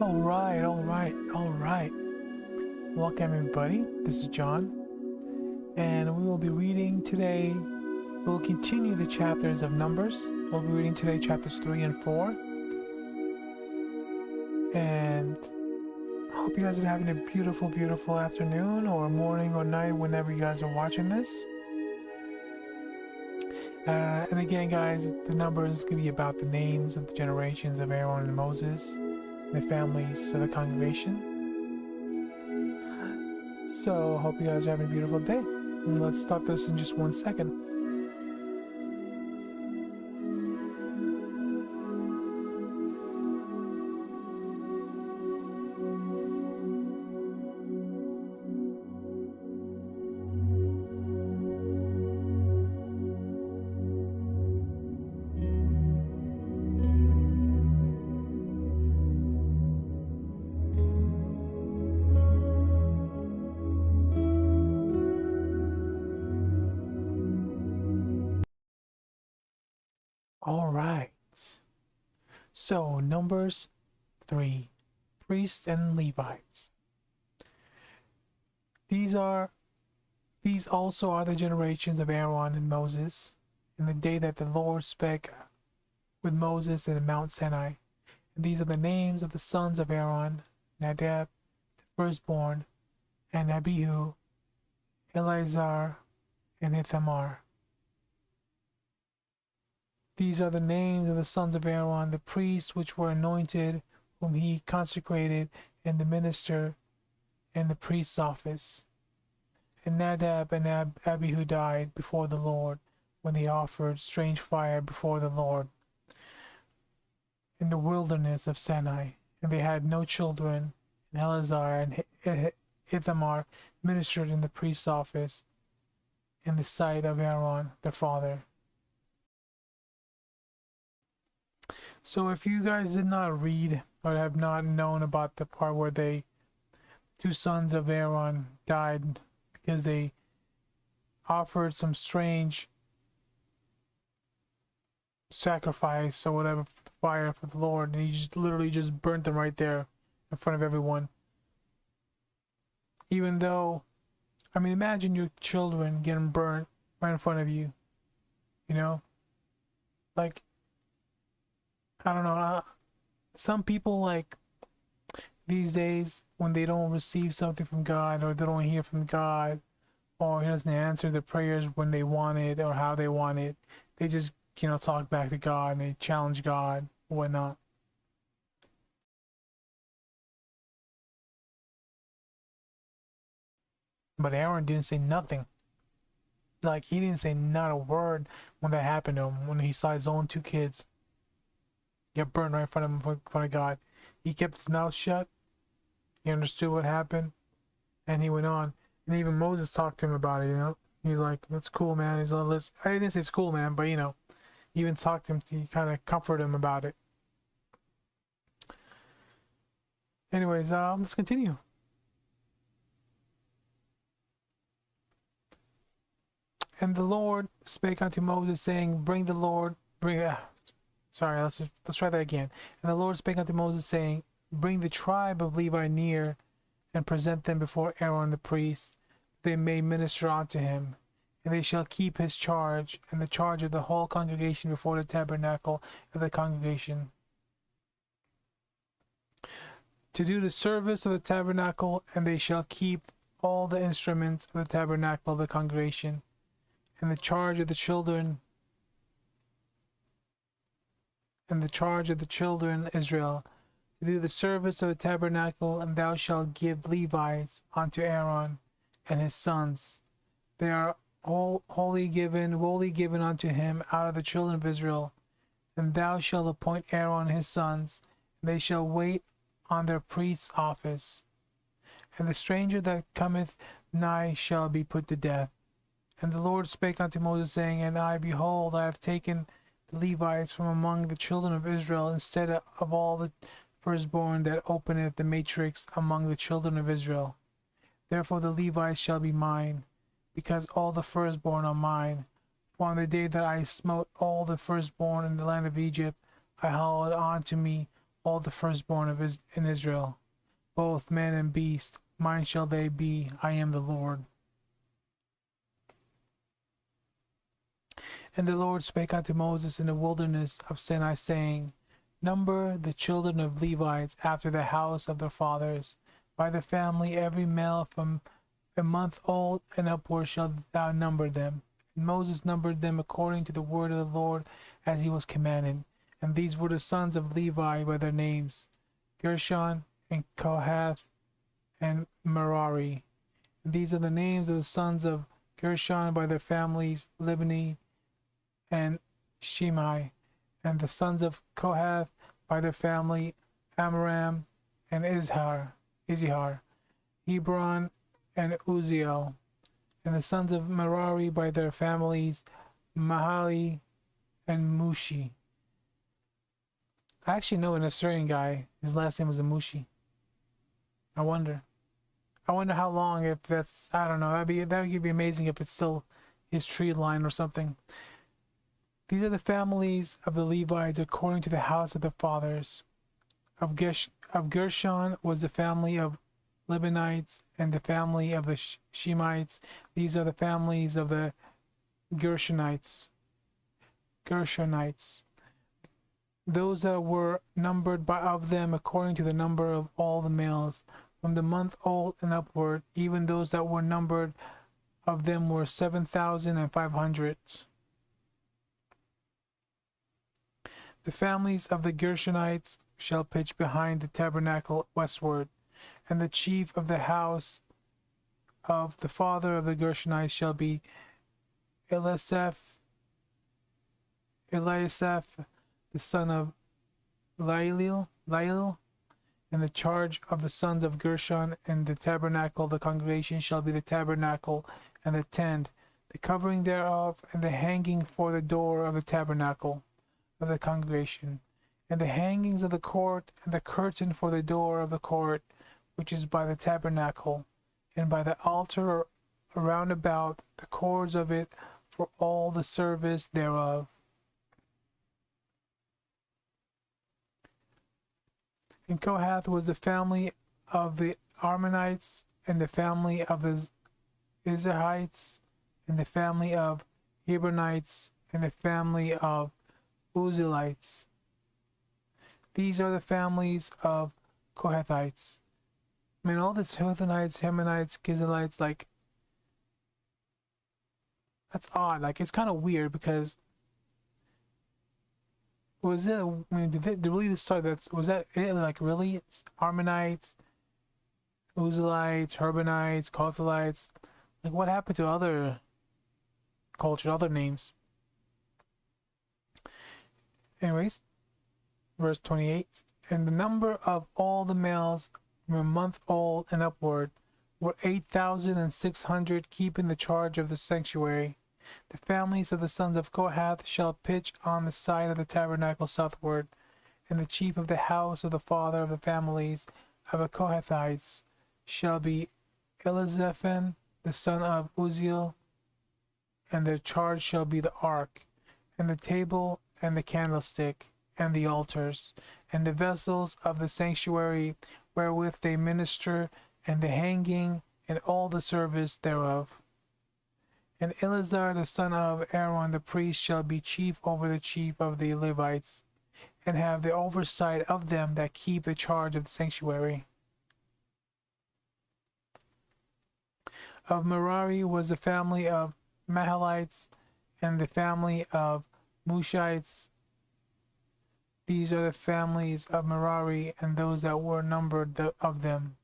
All right. Welcome, everybody. This is John, and we will be reading today. We'll continue the chapters of Numbers. We'll be reading today chapters 3 and 4. And I hope you guys are having a beautiful, beautiful afternoon, or morning, or night, whenever you guys are watching this. And again, guys, the numbers can be about the names of the generations of Aaron and Moses, and the families of the congregation. So, hope you guys are having a beautiful day. And let's start this in just 1 second. All right. So, Numbers 3, priests and Levites. These also are the generations of Aaron and Moses in the day that the Lord spake with Moses in Mount Sinai. And these are the names of the sons of Aaron: Nadab, the firstborn, and Abihu, Eleazar, and Ithamar. These are the names of the sons of Aaron, the priests which were anointed, whom he consecrated, and the minister in the priest's office. And Nadab and Abihu died before the Lord when they offered strange fire before the Lord in the wilderness of Sinai. And they had no children. And Eleazar and Ithamar ministered in the priest's office in the sight of Aaron their father. So if you guys did not read or have not known about the part where two sons of Aaron died because they offered some strange sacrifice or whatever fire for the Lord, and he just literally just burnt them right there in front of everyone. Even though, I mean, imagine your children getting burnt right in front of you, you know? Like, I don't know, some people, like, these days, when they don't receive something from God, or they don't hear from God, or he doesn't answer their prayers when they want it or how they want it, they just, talk back to God and they challenge God, whatnot. But Aaron didn't say nothing. Like, he didn't say not a word when that happened to him, when he saw his own two kids get burned right in front of him, in front of God. He kept his mouth shut. He understood what happened, and he went on. And even Moses talked to him about it. He's like, "That's cool, man." He's like, I didn't say it's cool, man, but he even talked to him to kind of comfort him about it. Anyways, let's continue. And the Lord spake unto Moses, saying, Sorry, let's try that again. And the Lord spake unto Moses, saying, bring the tribe of Levi near, and present them before Aaron the priest, they may minister unto him. And they shall keep his charge, and the charge of the whole congregation before the tabernacle of the congregation, to do the service of the tabernacle, and they shall keep all the instruments of the tabernacle of the congregation, and the charge of the children Israel, to do the service of the tabernacle. And thou shalt give Levites unto Aaron and his sons. They are all wholly given unto him out of the children of Israel. And thou shalt appoint Aaron and his sons, and they shall wait on their priest's office. And the stranger that cometh nigh shall be put to death. And the Lord spake unto Moses, saying, and I, behold, I have taken the Levites from among the children of Israel, instead of all the firstborn that openeth the matrix among the children of Israel. Therefore the Levites shall be mine, because all the firstborn are mine. For on the day that I smote all the firstborn in the land of Egypt, I hallowed unto me all the firstborn in Israel, both man and beast. Mine shall they be. I am the Lord. And the Lord spake unto Moses in the wilderness of Sinai, saying, Number the children of Levites after the house of their fathers, by the family, every male from a month old and upward shalt thou number them. And Moses numbered them according to the word of the Lord, as he was commanded. And these were the sons of Levi by their names, Gershon and Kohath and Merari. And these are the names of the sons of Gershon by their families, Libni and Shimei. And the sons of Kohath by their family, Amram and Izhar, Hebron and Uziel. And the sons of Merari by their families, Mahali and Mushi. I actually know an Assyrian guy, his last name was Amushi. I wonder how long, if that's, I don't know, that would be amazing if it's still his tree line or something. These are the families of the Levites according to the house of their fathers. Of Gershon was the family of Libanites, and the family of the Shemites. These are the families of the Gershonites. Those that were numbered of them according to the number of all the males, from the month old and upward, even those that were numbered of them were 7,500. The families of the Gershonites shall pitch behind the tabernacle westward, and the chief of the house of the father of the Gershonites shall be Eliasaph, the son of Lael, and the charge of the sons of Gershon and the tabernacle of the congregation shall be the tabernacle and the tent, the covering thereof, and the hanging for the door of the tabernacle of the congregation, and the hangings of the court, and the curtain for the door of the court, which is by the tabernacle, and by the altar around about the cords of it for all the service thereof. And Kohath was the family of the Armonites, and the family of the Izrahites, and the family of Hebronites, and the family of Uzzielites. These are the families of Kohathites. I mean, all this Hothanites, Hemanites, Gizelites, like, that's odd. Like, it's kind of weird because was it? I mean, did they really start? Was that it? Like, really? It's Armenites, Uzzielites, Herbonites, Kohathites. Like, what happened to other cultures, other names? Anyways, verse 28. And the number of all the males from a month old and upward were 8,600, keeping the charge of the sanctuary. The families of the sons of Kohath shall pitch on the side of the tabernacle southward, and the chief of the house of the father of the families of the Kohathites shall be Elizaphan, the son of Uzziel, and their charge shall be the ark, and the table, and the candlestick, and the altars, and the vessels of the sanctuary wherewith they minister, and the hanging, and all the service thereof. And Eleazar the son of Aaron the priest shall be chief over the chief of the Levites, and have the oversight of them that keep the charge of the sanctuary. Of Merari was the family of Mahalites, and the family of Mushites. These are the families of Merari, and those that were numbered of them,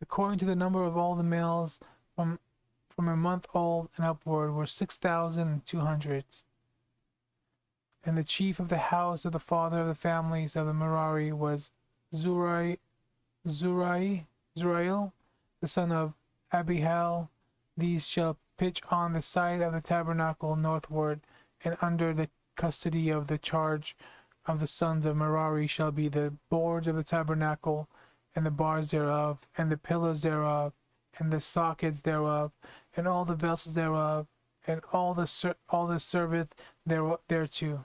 according to the number of all the males from a month old and upward, were 6,200. And the chief of the house of the father of the families of the Merari was Zuriel, the son of Abihail. These shall pitch on the side of the tabernacle northward, and under the custody of the charge of the sons of Merari shall be the boards of the tabernacle, and the bars thereof, and the pillars thereof, and the sockets thereof, and all the vessels thereof, and all the serveth thereto,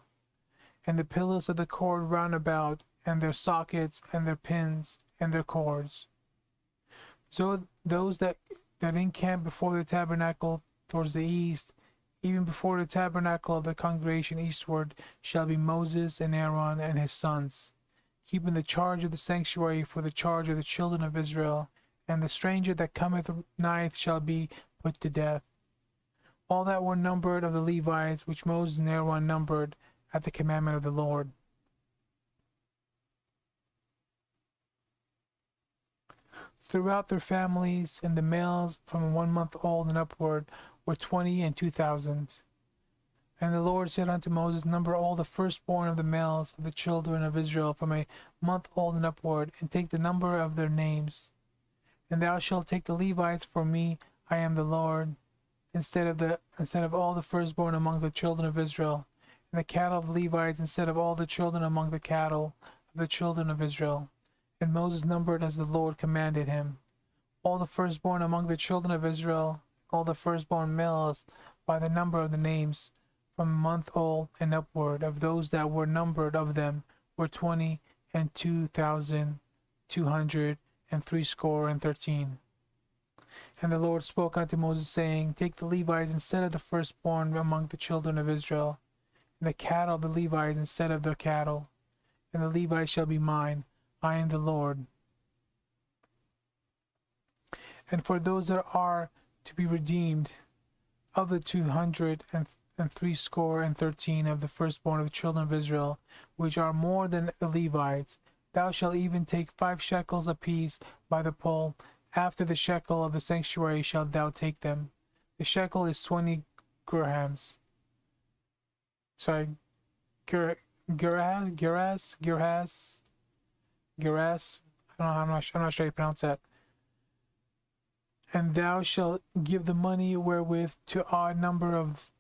and the pillars of the cord round about, and their sockets, and their pins, and their cords. So those that encamp before the tabernacle towards the east, even before the tabernacle of the congregation eastward, shall be Moses and Aaron and his sons, keeping the charge of the sanctuary for the charge of the children of Israel, and the stranger that cometh nigh shall be put to death. All that were numbered of the Levites, which Moses and Aaron numbered at the commandment of the Lord. Throughout their families, and the males from 1 month old and upward were 20 and 2,000. And the Lord said unto Moses, Number all the firstborn of the males of the children of Israel from a month old and upward, and take the number of their names. And thou shalt take the Levites for me, I am the Lord, instead of all the firstborn among the children of Israel, and the cattle of the Levites instead of all the children among the cattle of the children of Israel. And Moses numbered as the Lord commanded him, all the firstborn among the children of Israel, all the firstborn males, by the number of the names, from a month old and upward, of those that were numbered of them, were 20 and 2,200 and 13. And the Lord spoke unto Moses, saying, Take the Levites instead of the firstborn among the children of Israel, and the cattle of the Levites instead of their cattle, and the Levites shall be mine. I am the Lord. And for those that are to be redeemed, of the 213 of the firstborn of the children of Israel, which are more than the Levites, thou shalt even take 5 shekels apiece by the poll. After the shekel of the sanctuary shalt thou take them. The shekel is 20 gerahs. Geras. I'm not sure how you pronounce that. And thou shalt give the money wherewith to odd number of.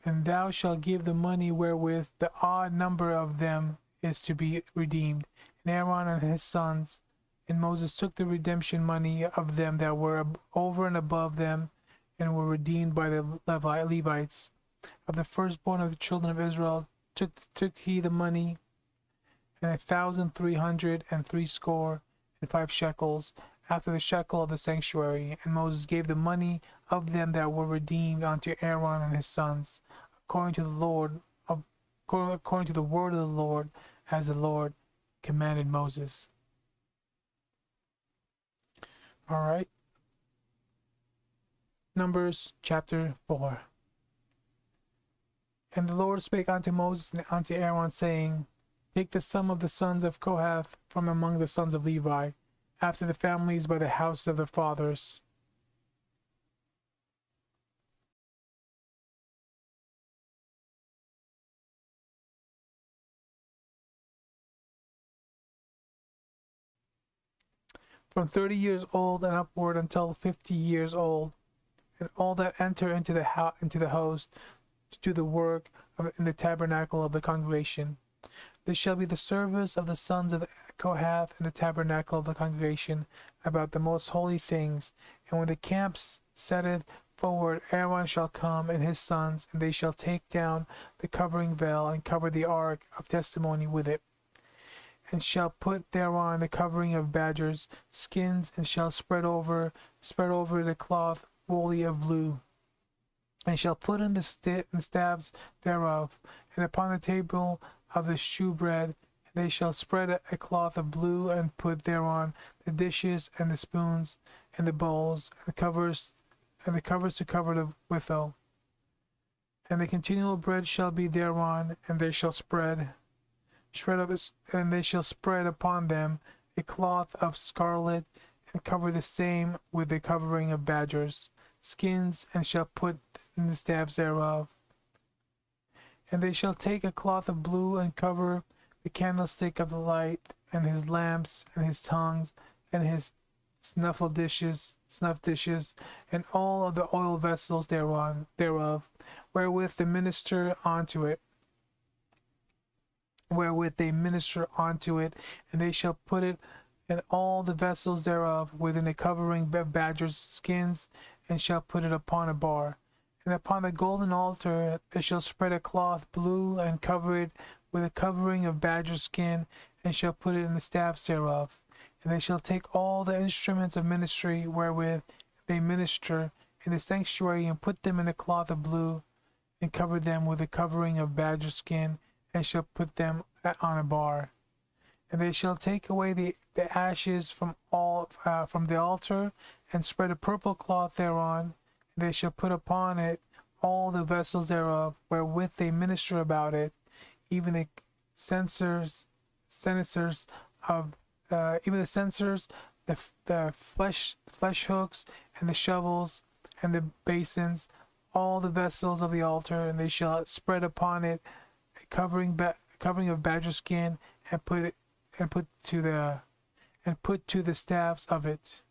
And thou shalt give the money wherewith the odd number of them is to be redeemed. And Aaron and his sons and Moses took the redemption money of them that were over and above them, and were redeemed by the Levites. Of the firstborn of the children of Israel took he the money, and 1,365 shekels, after the shekel of the sanctuary. And Moses gave the money of them that were redeemed unto Aaron and his sons, according to the word of the Lord, as the Lord commanded Moses. All right. Numbers chapter 4. And the Lord spake unto Moses and unto Aaron, saying, Take the sum of the sons of Kohath from among the sons of Levi, after the families by the house of their fathers. From 30 years old and upward until 50 years old, and all that enter into the host to do the work in the tabernacle of the congregation. This shall be the service of the sons of Kohath in the tabernacle of the congregation about the most holy things. And when the camp setteth forward, Aaron shall come and his sons, and they shall take down the covering veil and cover the ark of testimony with it, and shall put thereon the covering of badgers' skins, and shall spread over the cloth woolly of blue, and shall put in the staves thereof, and upon the table of the shewbread they shall spread a cloth of blue, and put thereon the dishes and the spoons and the bowls and the covers to cover the withal. And the continual bread shall be thereon, and they shall spread upon them a cloth of scarlet, and cover the same with the covering of badgers' skins, and shall put in the staves thereof. And they shall take a cloth of blue, and cover the candlestick of the light, and his lamps, and his tongues, and his snuff dishes, and all of the oil vessels thereof, wherewith they minister unto it. And they shall put it in all the vessels thereof within a covering of badgers' skins, and shall put it upon a bar. And upon the golden altar they shall spread a cloth blue, and cover it with a covering of badger skin, and shall put it in the staffs thereof. And they shall take all the instruments of ministry wherewith they minister in the sanctuary, and put them in a cloth of blue, and cover them with a covering of badger skin, and shall put them on a bar. And they shall take away the ashes from the altar, and spread a purple cloth thereon. And they shall put upon it all the vessels thereof, wherewith they minister about it, even the censers of even the censers, the flesh hooks, and the shovels, and the basins, all the vessels of the altar. And they shall spread upon it a covering of badger skin, and put to the staffs of it.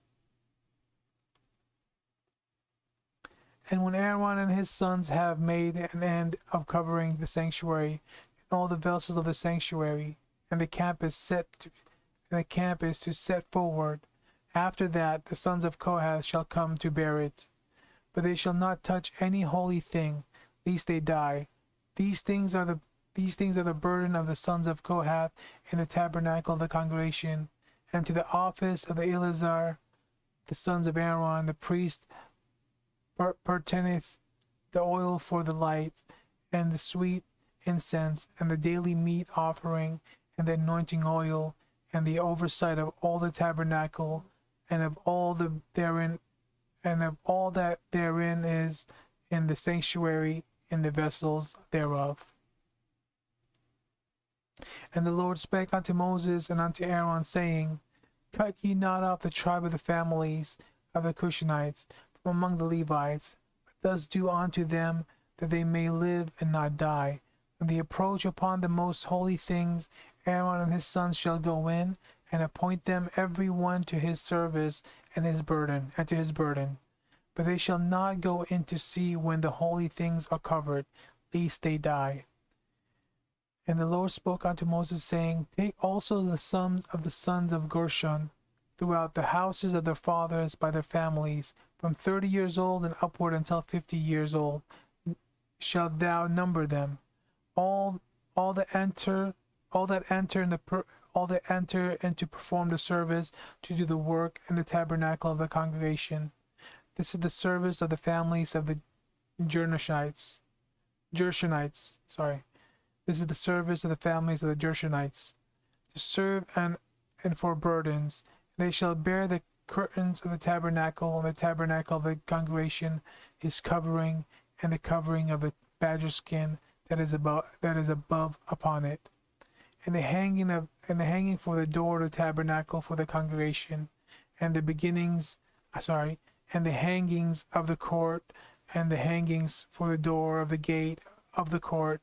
And when Aaron and his sons have made an end of covering the sanctuary and all the vessels of the sanctuary, and the camp is to set forward, after that the sons of Kohath shall come to bear it. But they shall not touch any holy thing, lest they die. These things are the burden of the sons of Kohath in the tabernacle of the congregation, and to the office of the Eleazar, the sons of Aaron, the priest, pertaineth the oil for the light, and the sweet incense, and the daily meat offering, and the anointing oil, and the oversight of all the tabernacle, and of all that therein is in the sanctuary, in the vessels thereof. And the Lord spake unto Moses and unto Aaron, saying, Cut ye not off the tribe of the families of the Cushanites from among the Levites, but thus do unto them, that they may live and not die. When they approach upon the most holy things, Aaron and his sons shall go in, and appoint them every one to his service and to his burden. But they shall not go in to see when the holy things are covered, lest they die. And the Lord spoke unto Moses, saying, Take also the sums of the sons of Gershon throughout the houses of their fathers by their families, from 30 years old and upward until 50 years old, shalt thou number them. All that enter in to perform the service, to do the work in the tabernacle of the congregation. This is the service of the families of the Gershonites. This is the service of the families of the Gershonites, to serve and for burdens. They shall bear the curtains of the tabernacle, and the tabernacle of the congregation, his covering, and the covering of the badger skin that is above upon it, and the hanging for the door of the tabernacle for the congregation, and the hangings of the court, and the hangings for the door of the gate of the court,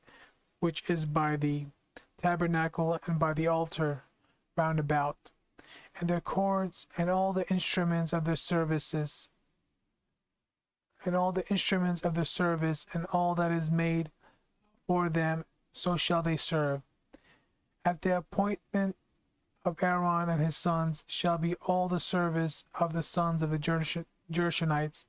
which is by the tabernacle and by the altar round about, and their cords, and all the instruments of their services, and all the instruments of their service, and all that is made for them, so shall they serve. At the appointment of Aaron and his sons shall be all the service of the sons of the Gershonites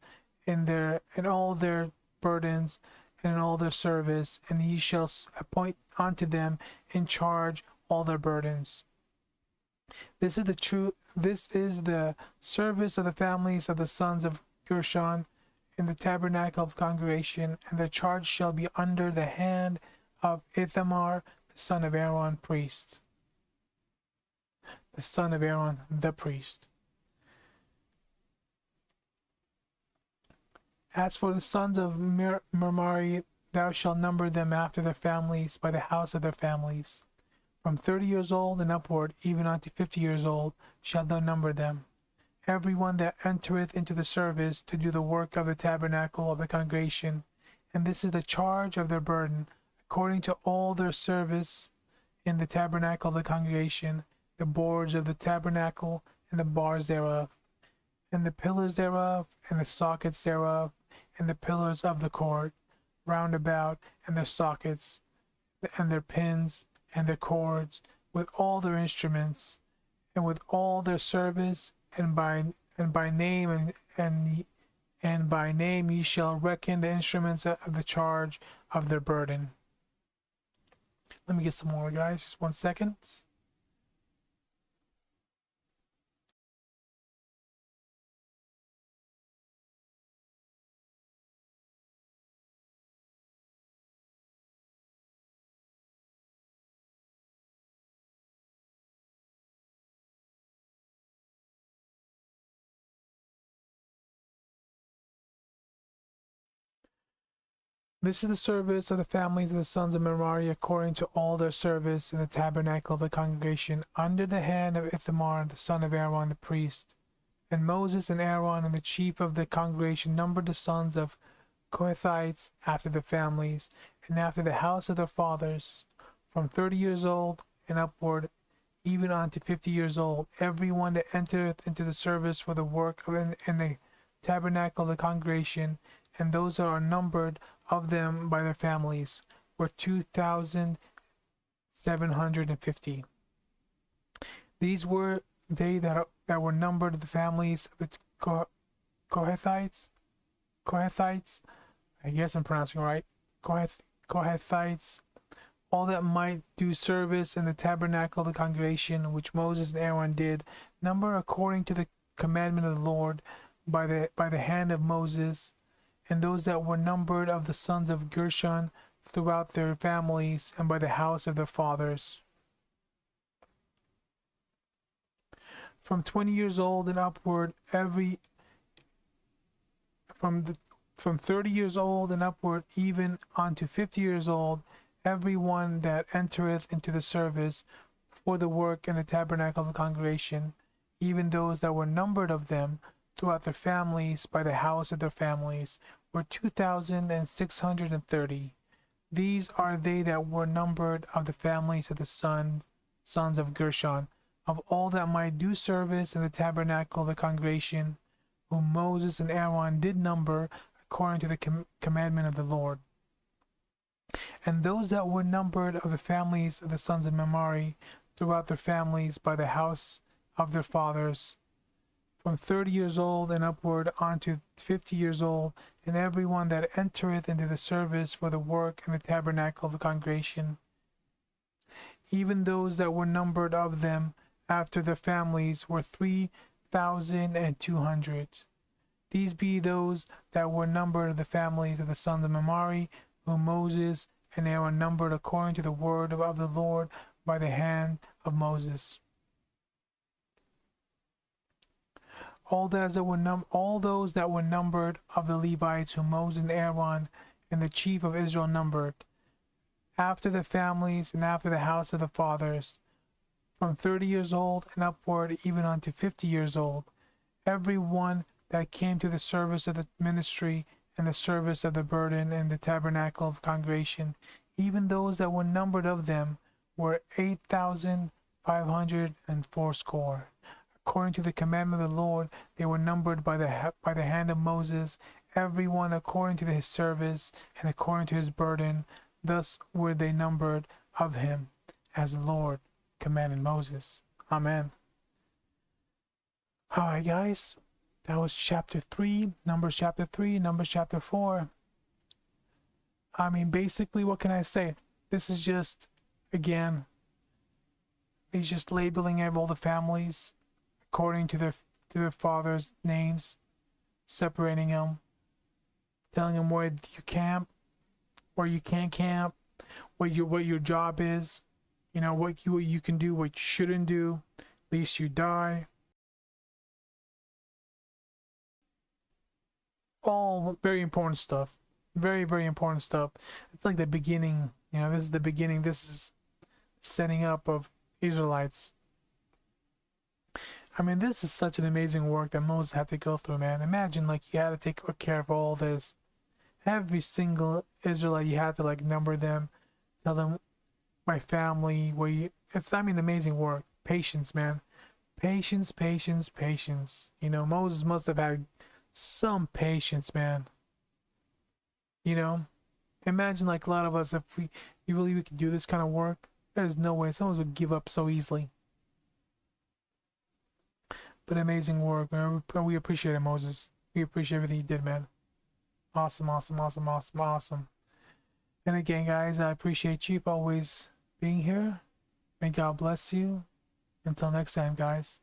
in all their burdens, and in all their service, and he shall appoint unto them in charge all their burdens. This is the service of the families of the sons of Gershon in the tabernacle of congregation, and their charge shall be under the hand of Ithamar, the son of Aaron, priest. The son of Aaron, the priest. As for the sons of Merari, thou shalt number them after their families by the house of their families. From 30 years old and upward, even unto 50 years old, shalt thou number them. Every one that entereth into the service to do the work of the tabernacle of the congregation. And this is the charge of their burden, according to all their service in the tabernacle of the congregation, the boards of the tabernacle, and the bars thereof, and the pillars thereof, and the sockets thereof, and the pillars of the court, round about, and their sockets, and their pins, and their cords, with all their instruments, and with all their service, and by name, and and by name ye shall reckon the instruments of the charge of their burden. Let me get some more, guys. Just 1 second. This is the service of the families of the sons of Merari according to all their service in the tabernacle of the congregation under the hand of Ithamar the son of Aaron the priest. And Moses and Aaron and the chief of the congregation numbered the sons of Kohathites after their families and after the house of their fathers, from 30 years old and upward, even unto 50 years old, every one that entereth into the service for the work of in the tabernacle of the congregation, and those that are numbered of them by their families were 2,750. These were they that were numbered of the families of the Kohathites. I guess I'm pronouncing it right. Kohathites, all that might do service in the tabernacle of the congregation, which Moses and Aaron did, number according to the commandment of the Lord by the hand of Moses, and those that were numbered of the sons of Gershon throughout their families and by the house of their fathers. From 20 years old and upward, from 30 years old and upward, even unto 50 years old, every one that entereth into the service for the work in the tabernacle of the congregation, even those that were numbered of them throughout their families by the house of their families, were 2,630. These are they that were numbered of the families of the sons of Gershon, of all that might do service in the tabernacle of the congregation, whom Moses and Aaron did number according to the commandment of the Lord. And those that were numbered of the families of the sons of Merari throughout their families by the house of their fathers, from 30 years old and upward unto 50 years old, and every one that entereth into the service for the work in the tabernacle of the congregation, even those that were numbered of them after their families were 3,200. These be those that were numbered of the families of the sons of Merari, whom Moses and Aaron numbered according to the word of the Lord by the hand of Moses. All those that were numbered of the Levites, whom Moses and Aaron and the chief of Israel numbered, after the families and after the house of the fathers, from 30 years old and upward, even unto 50 years old, every one that came to the service of the ministry and the service of the burden and the tabernacle of congregation, even those that were numbered of them, were 8,580. According to the commandment of the Lord, they were numbered by the hand of Moses, every one according to his service and according to his burden. Thus were they numbered of him, as the Lord commanded Moses. Amen. All right, guys. That was chapter 3, Numbers chapter 3, Numbers chapter 4. I mean, basically, what can I say? This is just, again, he's just labeling all the families according to their fathers' names, separating them, telling them where you camp, where you can't camp, what your job is, what you can do, what you shouldn't do, least you die. All very important stuff. Very, very important stuff. It's like the beginning. This is the beginning. This is setting up of Israelites. I mean, this is such an amazing work that Moses had to go through, man. Imagine, you had to take care of all this. Every single Israelite, you had to, number them, tell them, my family, it's amazing work. Patience, man. Patience, patience, patience. Moses must have had some patience, man. Imagine a lot of us, if we could do this kind of work, there's no way someone would give up so easily. But amazing work, man. We appreciate it, Moses. We appreciate everything you did, man. Awesome, awesome, awesome, awesome, awesome. And again, guys, I appreciate you for always being here. May God bless you. Until next time, guys.